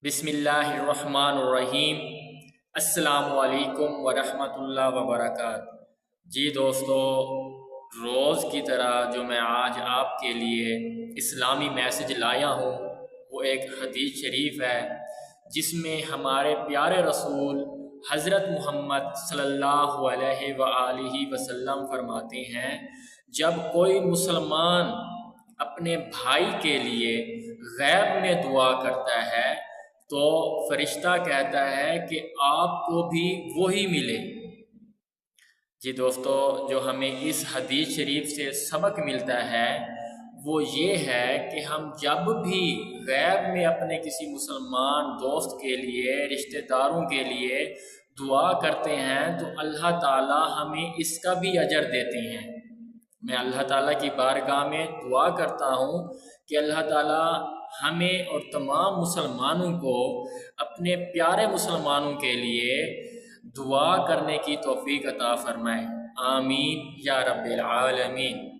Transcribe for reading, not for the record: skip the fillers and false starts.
बिस्मिल्लाहिर्रहमानिर्रहीम। अस्सलामु अलैकुम वरहमतुल्लाहि वबरकातुहू। जी दोस्तों, रोज़ की तरह जो मैं आज आपके लिए इस्लामी मैसेज लाया हूँ वो एक हदीस शरीफ है, जिसमें हमारे प्यारे रसूल हज़रत मुहम्मद सल्लल्लाहु अलैहि वसल्लम फरमाते हैं, जब कोई मुसलमान अपने भाई के लिए गैब में दुआ करता है तो फरिश्ता कहता है कि आपको भी वही मिले। जी दोस्तों, जो हमें इस हदीस शरीफ से सबक मिलता है वो ये है कि हम जब भी गैब में अपने किसी मुसलमान दोस्त के लिए, रिश्तेदारों के लिए दुआ करते हैं तो अल्लाह ताला हमें इसका भी अजर देते हैं। मैं अल्लाह ताला की बारगाह में दुआ करता हूँ कि अल्लाह ताला हमें और तमाम मुसलमानों को अपने प्यारे मुसलमानों के लिए दुआ करने की तौफीक अता फरमाए। आमीन या रब्बिल आलमीन।